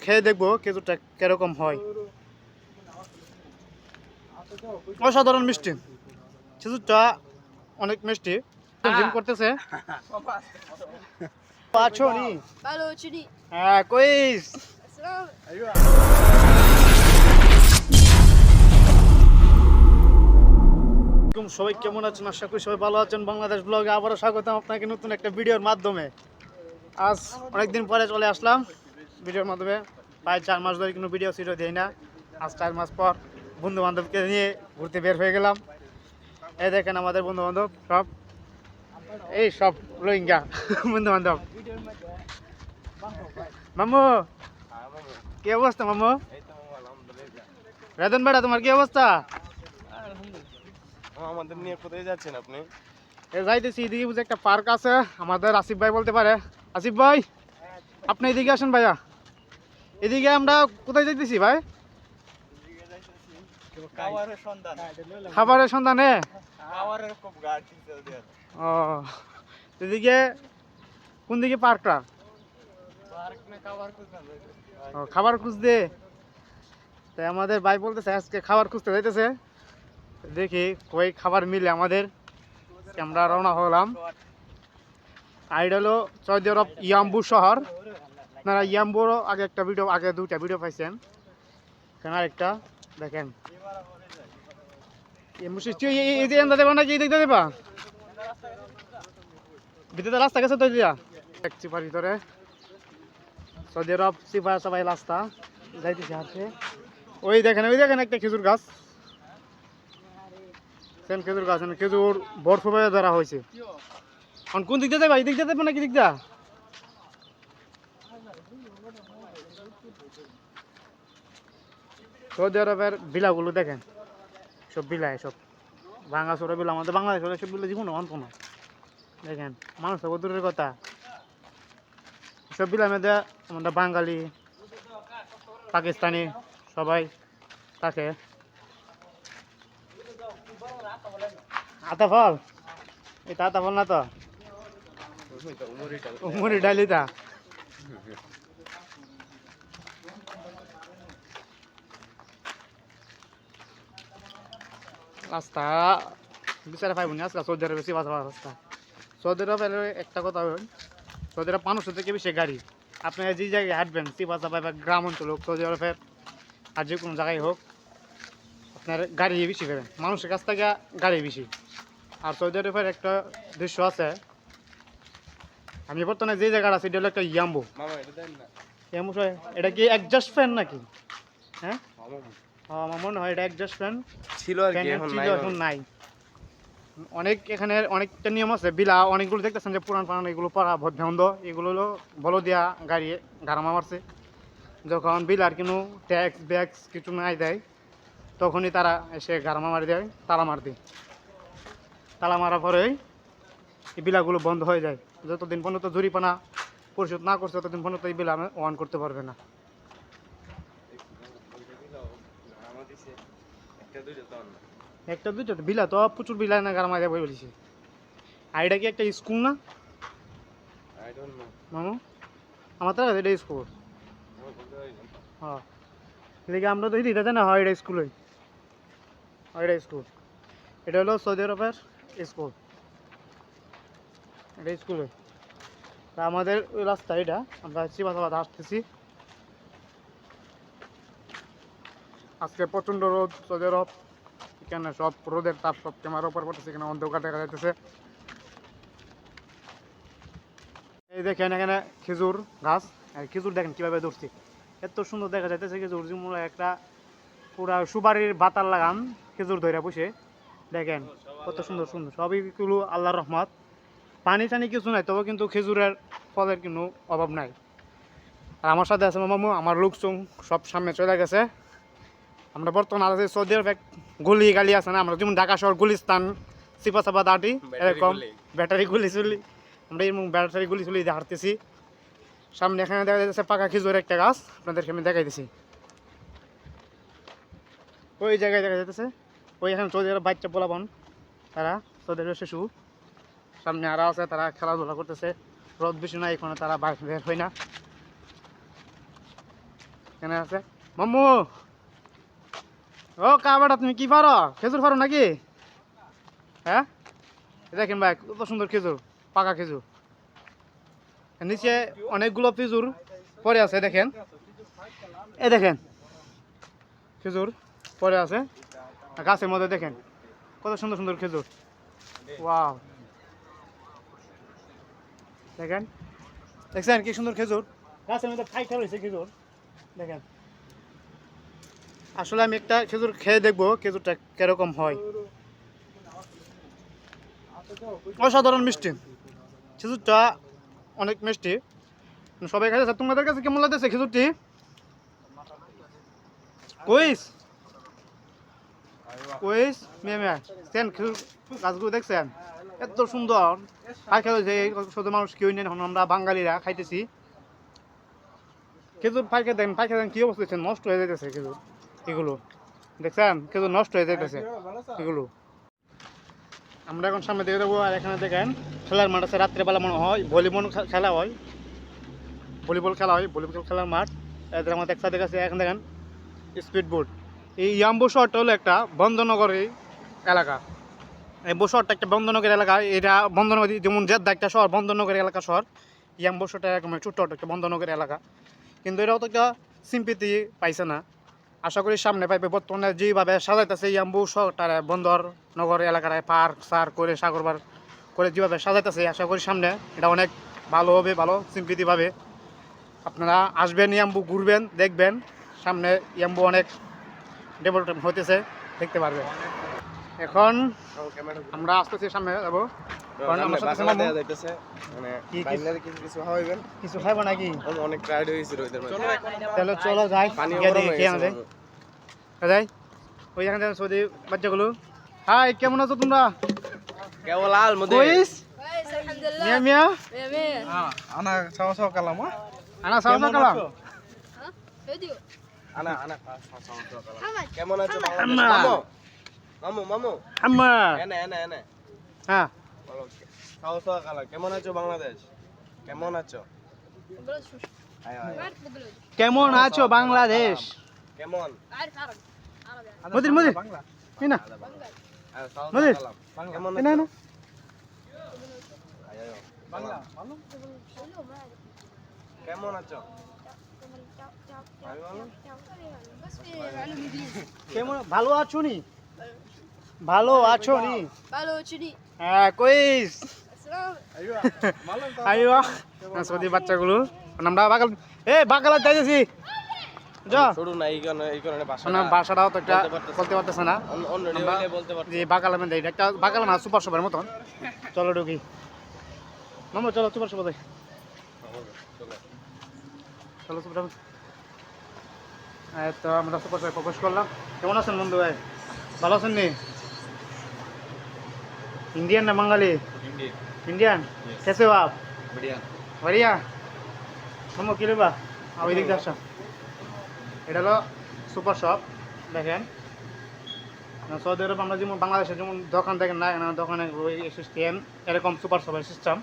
খেয়ে দেখবো খেজুরটা কিরকম হয়। অসাধারণ মিষ্টি, খেজুরটা অনেক মিষ্টি। জিম করতেছে আছো নি? Halo, Cudi. হ্যাঁ কইস। সবাই কেমন আছেন? আশা করি সবাই ভালো আছেন। বাংলাদেশ ব্লগে আবারও স্বাগতম আপনাকে নতুন একটা ভিডিওর মাধ্যমে। আজ অনেকদিন পরে চলে আসলাম ভিডিওর মাধ্যমে। প্রায় 4 মাস ধরে কোনো ভিডিও দিই না। আজ 4 মাস পর বন্ধু বান্ধবকে নিয়ে ঘুরতে বের হয়ে গেলাম। এই দেখেন আমাদের বন্ধু বান্ধব সব, এই সব রোহিঙ্গা বন্ধু বান্ধব। মামু কি অবস্থা? মামু রেদন বেড়া, তোমার কি অবস্থা? আমাদের নিয়ে কোথায় যাচ্ছেন আপনি? যাইতেছি এদিকে, বুঝে একটা পার্ক আছে, আমাদের আসিফ ভাই বলতে পারে। আসিফ ভাই আপনি এদিকে আসেন ভাইয়া। এদিকে আমরা কোথায় যাইতেছি ভাই? খাবারের সন্ধানে। ও এদিকে কোন দিকে পার্কটা? ও খাবার খুঁজতে। তাই আমাদের ভাই বলতেছে আজকে খাবার খুঁজতে যাইতেছে। দেখি কই খাবার মিলে আমাদের। আমরা রওনা হলাম। আইডা হলো সৌদি আরব ইয়াম্বু শহর। আপনারা ইয়াম্বুরও আগে একটা ভিডিও, আগে দুইটা ভিডিও পাইছেন। এখানে আরেকটা দেখেন। এই যে এন্দা দেবা নাকি দেখতে দেবা? ভিতরে রাস্তা গেছে তো দিয়া এক চিপার ভিতরে। সৌদি আরব চিপা সবাই রাস্তা যাইতেছে হাঁটছে। ওই দেখেন একটা খেজুর গাছ, সেম খেজুর গাছ, খেজুর বরফে ধরা হয়েছে। কোন দিক দিয়ে যাবে? এই দিক দিয়ে যাবে নাকি দিক দিয়া? সৌদি আরবের বিলাগুলো দেখেন, সব বিলা, সব ভাঙা চোরা বিলা। আমাদের বাংলাদেশ হলে সব বিলা জীবন অন্ত না। দেখেন মানুষ তো দূরের কথা, সব বিলা মেয়েদের আমাদের বাঙালি পাকিস্তানি সবাই থাকে। আতা ফল, এটা আতা ফল না তো, মুড়ি ডালিটা। রাস্তা বিচারে পাইব না আজকে সৌদি আরবে বেশি বাঁচা রাস্তা। সৌদি আরবের একটা কথা হয়, সৌদি আরব মানুষের থেকে বেশি গাড়ি। আপনি যে জায়গায় হাঁটবেন চিপা চাপা বা গ্রাম অঞ্চল হোক, সৌদি আরবের আর যে কোনো জায়গায় হোক, আপনার গাড়ি বেশি পাবেন, মানুষের কাছ থেকে গাড়ি বেশি। আর সৌদি আরবের একটা দৃশ্য আছে, আমি বর্তমানে যে জায়গাটা আছে এটা হলো একটা ইয়াম্বু। এটা কি একজাস্ট ফ্যান নাকি? হ্যাঁ আমার মনে হয় এটা একজাস্ট ফ্যান ছিল আর কি, এখন নাই। অনেক এখানে অনেকটা নিয়ম আছে বিলা, অনেকগুলো দেখতেছেন যে পুরান পুরান এগুলো পড়া বন্ধ। এগুলো হলো বলো দিয়া গাড়ি গাড়ামা মারছে। যখন বিলার কোনো ট্যাক্স ব্যাক্স কিছু নাই দেয়, তখনই তারা এসে গাড়ামা মারি দেয়, তালা মার দেয়। তালা মারার পরে এই বিলাগুলো বন্ধ হয়ে যায়। যতদিন পর্যন্ত জরিপানা পরিশোধ না করছে ততদিন পর্যন্ত এই বিলা অন করতে পারবে না। একটা দুইটা বিলা তো প্রচুর বিলা না গাড়ামা দেয় বলেছি। আর এটা কি একটা স্কুল না মামু? আমার তো এটা স্কুল। হ্যাঁ এদিকে আমরা তো এটা জানি হয় এটা স্কুল, এটা স্কুল। এটা হলো সৌদি আরবের স্কুল, এটা স্কুল। তা আমাদের ওই রাস্তা এটা, আমরা চিবাচাবাদ আসতেছি। আজকে প্রচণ্ড রোদ সৌদি আরব, এখানে সব রোদের তাপ সব ক্যামেরার উপর পড়তেছে, এখানে অন্ধকার দেখা যাইতেছে। এই দেখেন এখানে খেজুর গাছ, আর খেজুর দেখেন কীভাবে ধরছি, এত সুন্দর দেখা যাইতেছে। খেজুর যেমন একটা পুরা সুপারির বাতার লাগান খেজুর ধরে বসে, দেখেন কত সুন্দর সুন্দর। সবই গুলো আল্লাহর রহমত, পানি টানি কিছু নাই, তবে কিন্তু খেজুরের ফলের কোনো অভাব নাই। আর আমার সাথে আছে মামু, আমার লোকজন সব সামনে চলে গেছে। আমরা বর্তমানে আছে সৌদি আরব, গলি গালি আছে না, আমরা যেমন ঢাকা শহর গুলিস্তান চিপা চাপা দাঁটি, এরকম ব্যাটারি গুলি চুলি, আমরা এরকম ব্যাটারি গুলি চুলি হাঁটতেছি। সামনে এখানে দেখা যাচ্ছে পাকা খেজুর একটা গাছ, আপনাদেরকে আমি দেখাইতেছি। ওই জায়গায় দেখা যাইতেছে, ওই এখানে সৌদি আরব বাচ্চা পোলাপন, তারা সৌদি আরবের শিশু। সামনে আরও আছে, তারা খেলাধুলা করতেছে। রোদ বেশি নাই এখানে, তারা বাইরে বের হয় না। এখানে আছে মাম্মু। ও কাবাটা তুমি কি পারো? খেজুর পারো নাকি? হ্যাঁ, দেখেন ভাই কত সুন্দর খেজুর, পাকা খেজুর। নিচে অনেকগুলো খেজুর পরে আছে, দেখেন এই দেখেন খেজুর পরে আছে গাছের মধ্যে, দেখেন কত সুন্দর সুন্দর খেজুর। ওয়াও, দেখেন দেখছেন কি সুন্দর খেজুর, গাছের মধ্যে ফাইটা রয়েছে খেজুর। দেখেন আসলে আমি একটা খেজুর খেয়ে দেখবো খেজুরটা কিরকম হয়। অসাধারণ মিষ্টি খেজুরটা, অনেক মিষ্টি। সবাই খাইছে, তোমাদের কাছে কেমন লাগতেছে খেজুরটি? কইস কইস মিয়া মিয়া সেন খেজুর গাছগুলো দেখছেন এত সুন্দর। খাই খেয়ে শুধু মানুষ কেউ নেই, এখন আমরা বাঙালিরা খাইতেছি খেজুর। পাইকে দেন পাইকে দেন কি অবস্থা হচ্ছে, নষ্ট হয়ে যাইতেছে খেজুর। এগুলো দেখছেন খেজুর নষ্ট হয়ে যাইতেছে এগুলো। আমরা এখন সামনে দিকে যাবো। আর এখানে দেখেন খেলার মাঠ আছে, রাত্রেবেলা মনে হয় ভলিবল খেলা হয়, ভলিবল খেলার মাঠ। এদের আমাদের একসাথে কাছে এখন দেখেন স্পিড বোট। এই ইয়াম্বু শহরটা হলো একটা বন্দনগরের এলাকা। এই বসরটা একটা বন্দনগর এলাকা। এটা বন্দনগর যেমন জেদ্দা একটা শহর, বন্দনগর এলাকা শহর। ইয়াম্বু শহরটা এরকম ছোট্ট একটা বন্দনগর এলাকা, কিন্তু এটাও তো একটা সিম্পিতি পাইছে না। আশা করি সামনে পাইবে। বর্তমানে যেভাবে সাজাইতেছে ইয়াম্বু শহরটার বন্দর নগর এলাকার পার্ক সার করে সাগর বার করে যেভাবে সাজাইতেছে, আশা করি সামনে এটা অনেক ভালো হবে, ভালো সিম্পিতি পাবে। আপনারা আসবেন ইয়াম্বু, ঘুরবেন, দেখবেন সামনে ইয়াম্বু অনেক ডেভেলপমেন্ট হতেছে, দেখতে পারবেন। এখন আমরা আস্তে আস্তে সামনে যাবো। কারণ আমার সাথে মামু কিছু খাইব নাকি? অনেক টায়ার্ড হয়েছিল ওদের মধ্যে। তাহলে চলো যাই, পানি গিয়ে গরম দেখি হয়ে খেয়ে গেছে আমাদের যাই। ওই এখানে সৌদি বাচ্চাগুলো। হাই, কেমন আছো তোমরা? কেবল আল মধ্যে কইস মিয়া মিয়া Anak sama-sama kalah mah. আনা সাউন্ড কালাম। আনা আনা কেমন আছো আম্মা। মামু মামু মামু আম্মা। এনে এনে এনে হ্যাঁ, বলো সাউথা কালা কেমন আছো বাংলাদেশ? কেমন আছো? আয় আয় কেমন আছো বাংলাদেশ? কেমন? মদির মদির কি না আয় সাউথা মদির কালা কেমন না আছো? না আয় আয় বাংলা কেমন আছো? কেমন ভালো আছো নি? ভালো আছো নি? Halo, Cudi. হ্যাঁ কইস। Assalamualaikum. আইও না সৌদি বাচ্চাগুলো আমরা বাগাল বাগাল যাইতেছি। যা শুরু না এই কারণে মানে ভাষাটাও তো একটা বলতে পারতেছে না। অন্য আমরা বলতে পারছি যে বাগাল আমি দেই একটা বাগাল না, সুপার শপের মতন। চলো ঢুকি মামা, চলো সুপার শপ যাই, চলো সুপার শপ। তো আমরা সুপার শপে প্রবেশ করলাম। কেমন আছেন বন্ধু ভাই? ভালো আছেন নি? इंडियन ना बंगाली? इंडियन। कैसे हो आप? बढ़िया बढ़िया। মামা কি লেবা? ওই দিক আসো। এটা হলো সুপার শপ। দেখেন সৌদি আরব আমরা যেমন বাংলাদেশে যেমন দোকান দেখেন না, এখানে দোকানে সিস্টেম এরকম সুপার শপের সিস্টেম।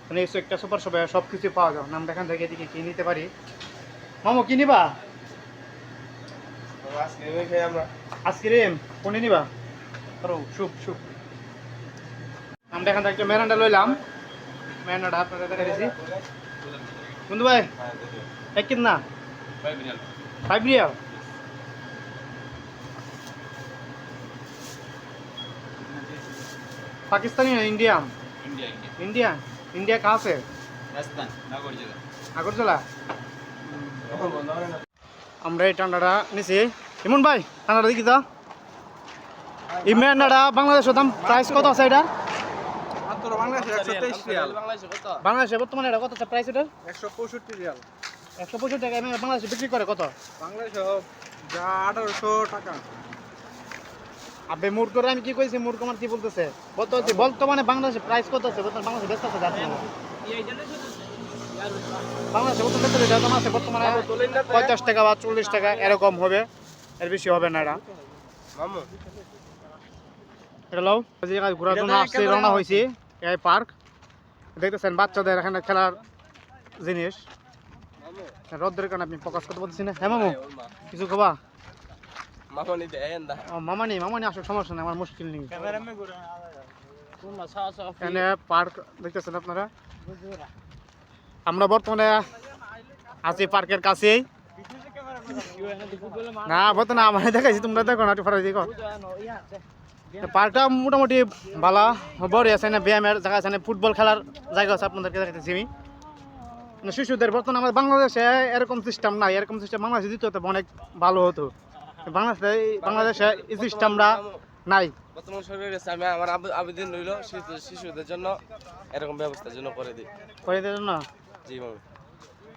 মানে একটা সুপার শপে সব কিছু পাওয়া যায়। আমরা এখান থেকে এদিকে কিনে নিতে পারি। মামা কি নিবা? আজকে খেয়ে আমরা আইসক্রিম কোনে নিবা? করো শুপ শুপ। আমরা এখান থেকে একটা মেরান্ডা লইলাম। মেরান্ডাটা আপনাদের দেখাইছি বন্ধু ভাই। এক কিনা 5 रियल। पाकिस्तानी है? इंडिया इंडिया इंडिया कहाँ से? Rajasthan, Nagarjuna. আগরতলা। আমরা এই ঠান্ডাটা নিছি। ইমন ভাই ঠান্ডাটা দেখি তো। এই মেরান্ডাটা বাংলাদেশের দাম প্রাইস কত আছে এটা? Antara Bangladesh 123 rial. বাংলাদেশে কত? বাংলাদেশে বর্তমানে এটা কত প্রাইস এটা? 165 rial. 165 টাকা। এমনি বাংলাদেশে বিক্রি করে কত? Bangladesh যা 1800 টাকা। আবে মূর্খ রে, আমি কি কইছি? মূর্খ আমার কি বলতেছে? বর্তমানে বাংলাদেশে প্রাইস কত আছে? বর্তমানে বাংলাদেশে বেচতে আছে যাচ্ছে না। বাংলাদেশে বর্তমানে বেচতে দাম আছে বর্তমানে 50 টাকা বা 40 টাকা এরকম হবে, এর বেশি হবে না। এটা মামু এটা লও যে জায়গায় ঘোরার জন্য আসছে, রওনা হয়েছি। এই পার্ক দেখতেছেন বাচ্চাদের এখানে খেলার জিনিস। রোদ্রের কারণে আপনি প্রকাশ করতে পারতেছি না। হ্যাঁ মামু কিছু খাবা? মামনি দেন দা ও মামানি আসলে সমস্যা নেই, আমার মুশকিল নেই। এখানে পার্ক দেখতেছেন আপনারা। আমরা বর্তমানে আছি পার্কের কাছেই। না বর্তমানে আমার দেখাইছি, তোমরা দেখো না, একটু ফারাই দেখো। পার্কটা মোটামুটি ভালো বড় আছে না, ব্যায়ামের জায়গা আছে না, ফুটবল খেলার জায়গা আছে আপনাদেরকে দেখাইতেছি আমি। শিশুদের বর্তমানে আমাদের বাংলাদেশে এরকম সিস্টেম নাই, এরকম সিস্টেম বাংলাদেশে দিতে হতো অনেক ভালো হতো। বাংলাদেশে এই সিস্টেমটা নাই। বর্তমান সরকারের কাছে আমি আমার আবেদন রইল শিশুদের জন্য এরকম ব্যবস্থার জন্য করে দিই। করে দেওয়ার জন্য জি মামু।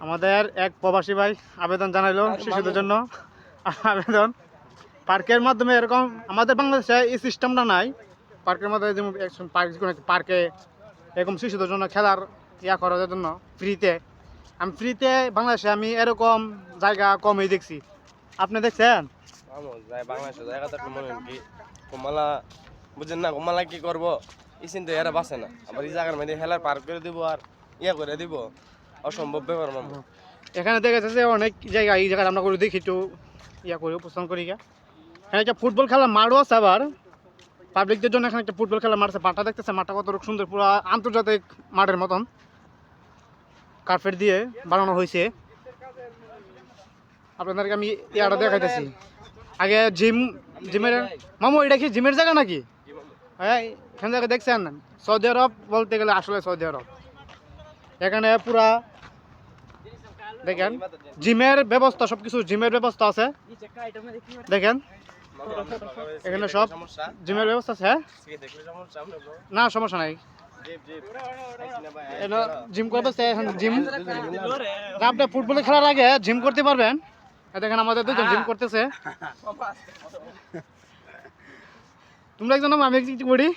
আমাদের এক প্রবাসী ভাই আবেদন জানাইলো শিশুদের জন্য আবেদন। পার্কের মাধ্যমে এরকম আমাদের বাংলাদেশে এই সিস্টেমটা নাই। পার্কের মাধ্যমে যেমন পার্কে এরকম শিশুদের জন্য খেলার ইয়া করার জন্য ফ্রিতে, আমি ফ্রিতে বাংলাদেশে আমি এরকম জায়গা কমই দেখছি। আপনি দেখছেন? মামু যাই বাংলাদেশে জায়গা তো মনে হয় কি কমলা বুঝেন না, কমলা কি করবো এই চিন্তা এরা বাঁচে না। আবার এই জায়গার মধ্যে খেলার পার্ক করে দিব আর ইয়া করে দিব, অসম্ভব ব্যাপার মামু। এখানে দেখা যাচ্ছে অনেক জায়গা, এই জায়গায় আমরা করে দেখি একটু ইয়া করি উপস্থাপন করি। এখানে একটা ফুটবল খেলার মাঠও আছে, আবার পাবলিকদের জন্য এখানে একটা ফুটবল খেলার মাঠ আছে। মাঠটা দেখতেছে, মাঠটা কত সুন্দর, পুরো আন্তর্জাতিক মাঠের মতন কার্পেট দিয়ে বানানো হয়েছে। আপনাদেরকে আমি ইয়াটা দেখাইতেছি। আগে জিমের মামু, এটা কি জিমের জায়গা নাকি? হ্যাঁ, এখানে জায়গা দেখছেন সৌদি আরব বলতে গেলে আসলে সৌদি আরব। এখানে পুরা দেখেন জিমের ব্যবস্থা, সবকিছু জিমের ব্যবস্থা আছে দেখেন। এখানে সব জিমের ব্যবস্থা আছে। হ্যাঁ না সমস্যা নাই, জিম করতে জিম আপনি ফুটবলে খেলার আগে জিম করতে পারবেন। দেখেন আমাদের দুজন জিম করতেছে। তোমরা একজন আমি একটু করি।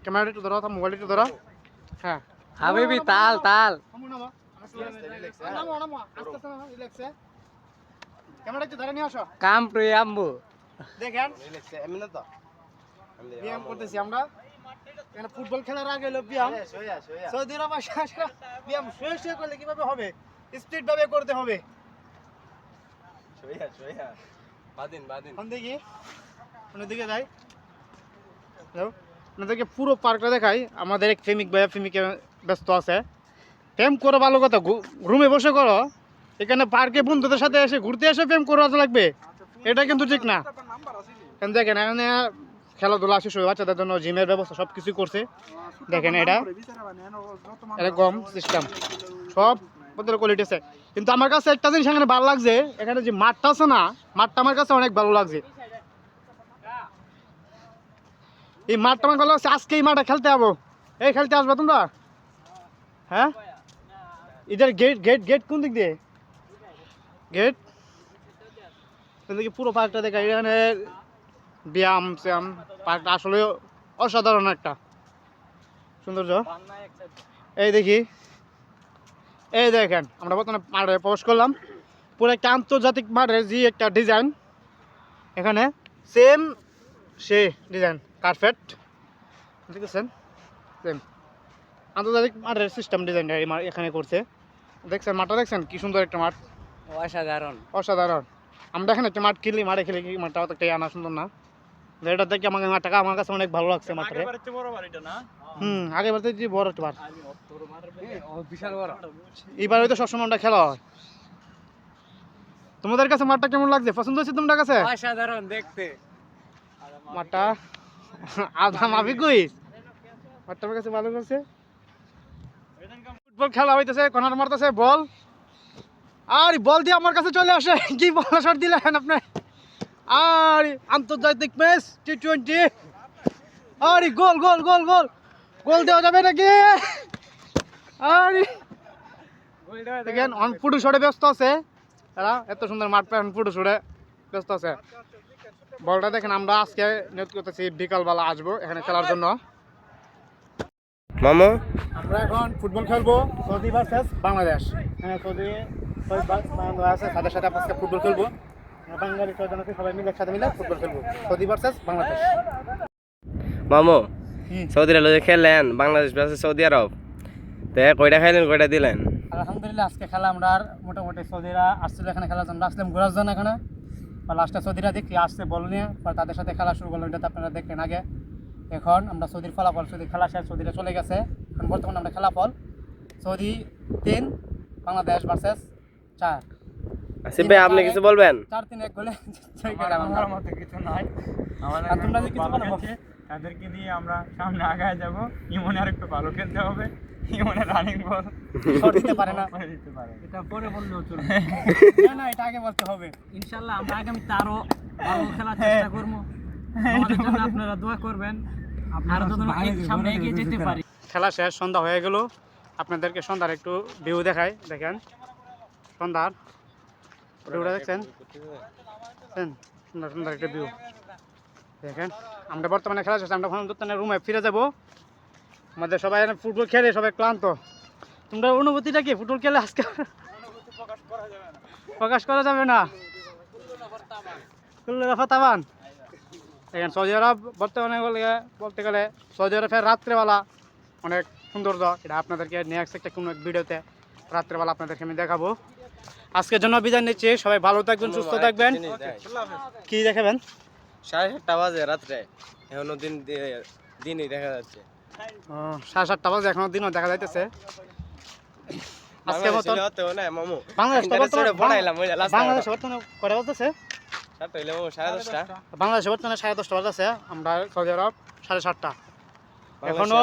ক্যামেরা একটু ধরো, মোবাইল একটু ধরো। হ্যাঁ হাবিবি তাল তাল ক্যামেরা একটু ধরে নিয়ে আসো। কাম টু আম্বু দেখেন এমনি না তো ব্যায়াম করতেছি আমরা। এখানে ফুটবল খেলার আগে হলো ব্যায়াম। সৌদি আরব ব্যায়াম শুয়ে করলে কিভাবে হবে? স্পিড ভাবে করতে হবে। দেখি অন্যদিকে যাই, আপনাদেরকে পুরো পার্কটা দেখাই। আমাদের এক প্রেমিক ভাইয়া প্রেমিকে ব্যস্ত আছে। প্রেম করো ভালো কথা, রুমে বসে করো। এখানে পার্কে বন্ধুদের সাথে এসে ঘুরতে এসে প্রেম করা লাগবে, এটা কিন্তু ঠিক না। দেখেন এখানে খেলাধুলা শিশু বাচ্চাদের জন্য জিমের ব্যবস্থা সব কিছু করছে। দেখেন এটা এরকম সিস্টেম সব বদলে কোয়ালিটি আছে। কিন্তু আমার কাছে একটা জিনিস এখানে ভালো লাগছে, এখানে যে মাঠটা আছে না, মাঠটা আমার কাছে অনেক ভালো লাগছে। এই মাঠটা আমার ভালো লাগছে। আজকে এই মাঠে খেলতে যাবো। এই খেলতে আসবে তোমরা? হ্যাঁ, এদের গেট গেট গেট কোন দিক দিয়ে? গেট দেখি পুরো পার্কটা দেখা। এখানে ব্যায়াম শ্যাম, পার্কটা আসলে অসাধারণ একটা সৌন্দর্য। এই দেখি, এই দেখেন আমরা বর্তমানে মাঠে প্রবেশ করলাম। পুরো একটা আন্তর্জাতিক মাঠের যে একটা ডিজাইন, এখানে সেম সে ডিজাইন কার্পেট দেখেছেন, সেম আন্তর্জাতিক মাঠের সিস্টেম ডিজাইন এখানে করছে। দেখছেন মাঠটা, দেখছেন কি সুন্দর একটা মাঠ, অসাধারণ অসাধারণ। আমরা এখানে একটা মাঠ খেলি, মাঠে খেলি, মাঠটা অত একটা আনা সুন্দর না। এটা দেখে আমাকে মাঠটা আমার কাছে অনেক ভালো লাগছে। মাঠে আগে বাড়তে যে বড় একটা মাঠ, বিশাল বড়। এইবার হয়তো সবসময় আমরা খেলা হয়। তোমাদের কাছে মাঠটা কেমন লাগছে? পছন্দ হচ্ছে তোমাদের কাছে? অসাধারণ দেখতে মাঠটা। আধা মাফি কইস, মাঠটা আমার কাছে ভালো লাগছে। ফুটবল খেলা হইতেছে, কর্নার মারতেছে বল, আর বল দিয়ে আমার কাছে চলে আসে। কি বল শট দিলেন আপনি! আর আন্তর্জাতিক ম্যাচ T20, আর গোল গোল গোল গোল গোল দেওয়া যাবে নাকি? আর দেখেন অন ফুটো শটে ব্যস্ত আছে এরা। এত সুন্দর মাঠ পেয়ে ফুটো শটে ব্যস্ত আছে। বলটা দেখেন আমরা আজকে নিয়োগ করতেছি বিকালবেলা আসবো এখানে খেলার জন্য। মামু আমরা এখন ফুটবল খেলবো সৌদি ভার্সেস বাংলাদেশ। হ্যাঁ, সৌদি বাংলাদেশ তাদের সাথে আজকে ফুটবল খেলবো। বাঙালি সবাই মিলে একসাথে মিলে ফুটবল খেলবো, সৌদি ভার্সেস বাংলাদেশ। মামু সৌদি আরবে খেললেন বাংলাদেশ ভার্সেস সৌদি আরব, তো কয়টা খাইলেন কয়টা দিলেন? আলহামদুলিল্লাহ আজকে খেলা আমরা আর মোটামুটি সৌদিরা আসছিল এখানে খেলার জন্য, আসলাম ঘোরার জন্য এখানে। আর লাস্টে সৌদিরা দেখি আসছে বল নিয়ে, পর তাদের সাথে খেলা শুরু করলো, এটা তো আপনারা দেখলেন আগে। এখন আমরা সৌদির ফলাফল, সৌদি খেলা শেষ, সৌদিরা চলে গেছে। এখন বর্তমানে আমরা খেলাফল সৌদি 3 বাংলাদেশ ভার্সেস 4। আসিফ ভাই আপনি কিছু বলবেন? 4-3-1 গোলে জয় গেলাম আমরা। আমার মতে কিছু নাই, আমাদের আর তোমরা যে কিছু ভালো বলো? খেলছে, তাদেরকে দিয়ে আমরা সামনে আগায় যাব। ইমনে আর একটু ভালো খেলতে হবে, ইমনে রানিং বল শট দিতে পারে না, করে দিতে পারে। এটা পরে বললেও চলবে। না না এটা আগে বলতে হবে। ইনশাআল্লাহ আমরা আগামীতে আরো ভালো খেলার চেষ্টা করবো। আমাদের জন্য আপনারা দোয়া করবেন, আপনারা যত সামনে এগিয়ে যেতে পারি। খেলা শেষ, সন্ধ্যা হয়ে গেল। আপনাদেরকে সন্ধ্যার একটু ভিউ দেখাই, দেখেন সন্ধ্যার ভিউটা দেখছেন, সুন্দর সুন্দর একটা ভিউ দেখেন। আমরা বর্তমানে খেলা শেষ, আমরা এখন রুমে ফিরে যাব। আমাদের সবাই ফুটবল খেলে সবাই ক্লান্ত। তোমরা অনুভূতিটা কি ফুটবল খেলে আজকে? প্রকাশ করা যাবে না। তাবান দেখেন সৌদি আরব বর্তমানে বলতে গেলে সৌদি আরবের রাত্রেবেলা অনেক সৌন্দর্য, এটা আপনাদেরকে নেক্সট একটা কোনো এক ভিডিওতে রাত্রেবেলা আপনাদেরকে আমি দেখাবো। আজকের জন্য বিদায় নিচ্ছি, সবাই ভালো থাকবেন, সুস্থ থাকবেন। কি দেখাবেন? 7:30 বাজে রাত্রে, এখনো দিনই দেখা যাচ্ছে। 7:30 বাজে এখনো দিনও দেখা যাইতেছে। আজকে মতো বাংলাদেশ বর্তমানে কয়টা বাজতেছে? বাংলাদেশ বর্তমানে 10:30 বাজতেছে, আমরা সৌদি আরব 7:30। এখনো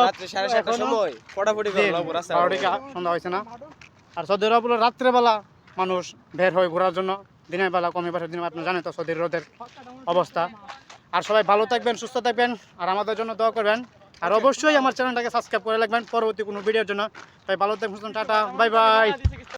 সন্ধ্যা হয়েছে না। আর সৌদি আরব হলো রাত্রেবেলা মানুষ বের হয় ঘোরার জন্য, দিনের বেলা কমে পাশে দিনে আপনি জানেন তো সৌদির রোদের অবস্থা। আর সবাই ভালো থাকবেন, সুস্থ থাকবেন, আর আমাদের জন্য দোয়া করবেন। আর অবশ্যই আমার চ্যানেলটাকে সাবস্ক্রাইব করে রাখবেন পরবর্তী কোনো ভিডিওর জন্য। তাই ভালো থাকবেন, টাটা, বাই বাই।